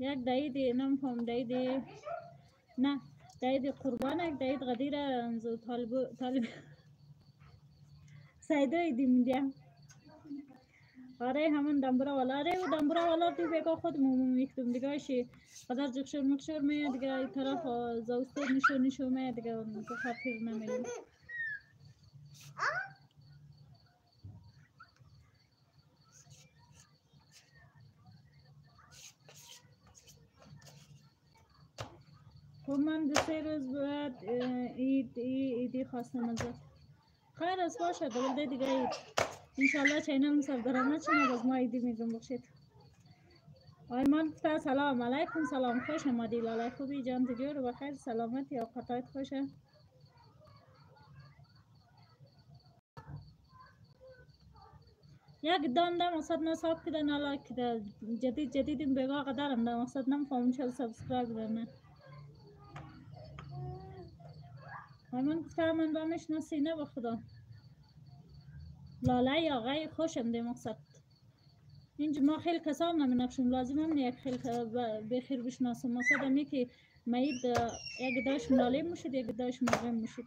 یک دایید نمیفهم دایید نه دایید قربان یک دایید غدیر انزو طالب سایده دیدیم. آره همون دنبورا والا. آره و دنبورا والا تو بگاه خودمون میکتم دیگه شی قدر جخشور مکشور می دیگه این طرف زوستور نشو می دیگه تو خاطر نمیلیم. خب من دو سه روز بعد ایدی خواستم ازت. خیر از باشه دولده دیگه اید انشالله چینل سردرمه چنه باز ما ایدی میگم بخشید. آیمان گفته سلام علیکم سلام خوش آمدی لاله خوبی جان تجور بخیر سلامتی اوقاتات خوشه. یک دام دم اصد نصاب کده نلایک کده جدیدیم بگاه قدرم دم اصد نمفهم شد سبسکرایب دارنه. آیمان گفته من دامش نسی نه بخدا لاله یا غی خوشم دیم اقصد اینجا ما خیلی کسام نمینخشم لازم هم یک خیلی بخیر بشناسم اصد همی که مید یک داش لاله موشید یک داش مغیم موشید.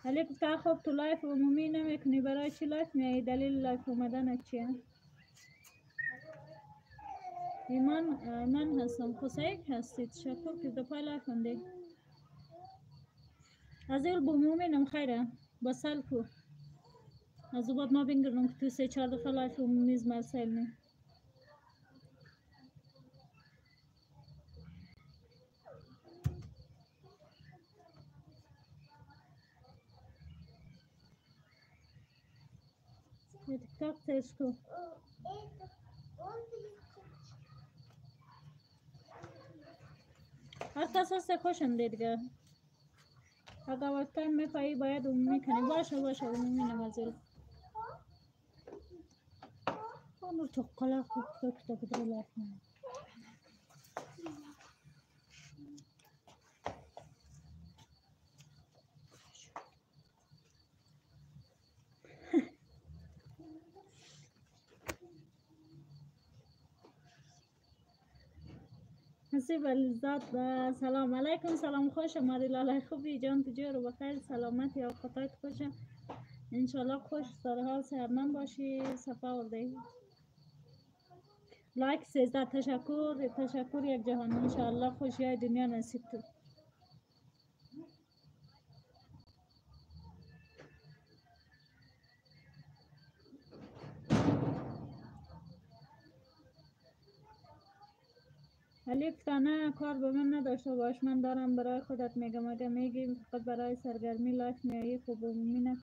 ولی گفته خب تو لایف عمومی نمیکنی برای چی لایف میایی دلیل لایف اومدن چیه؟ ایمان من هستم خسایک هستید شکر که دپای لایف انده از ایل بومومینم خیره با سل کو از او بعد ما بینگرنم که تو سه چهار دفعه لایف عمومیز مرسل نی یه تیک تاک تیش کو هر کس هسته خوشم دیگه اگه وقتا میخوایی باید عمومی کنی باشه عمومی نمازیل اونو تو قلق تو کتا کدر لایف نی حسیب الزاد سلام علیکم سلام خوش آمدی لاله خوبی جان تجور بخیر سلامتی اوقاتات خوشه انشالله خوش سرحال سرمن باشی صفا ورده لایک 13 تشکر یک جهان انشالله خوشی های دنیا نصیب تو. ولی نه کار به من نداشته باش من دارم برای خودت میگم اگه میگی فقط برای سرگرمی لایف میایی خوب عمومی نه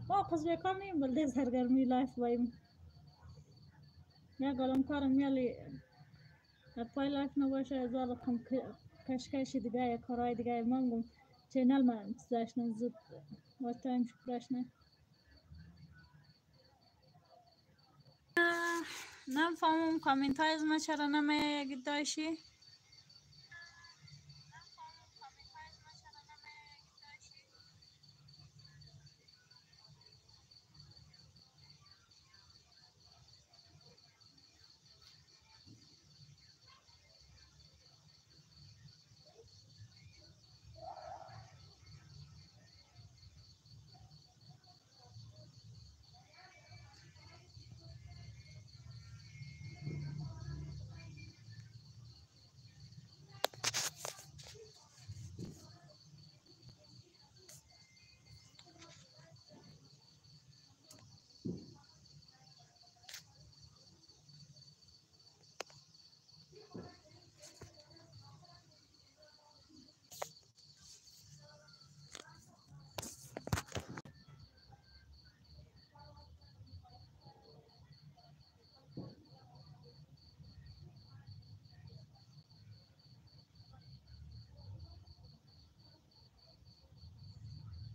ما قصد کار نیم بلده سرگرمی لایف بایم یا گلم کارم میالی پای لایف نباشه از رقم کشکش دیگه یا کارهای دیگه من گم چینل من چیزش زود وقت تایم شکرش نه نفهمم کامنت های از ما چرا نمیگید داشی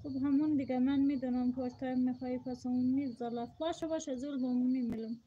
خب همون دیگه من میدونم پشت تایم میخوایی پس عمومی زلف باشه زول به عمومی میلم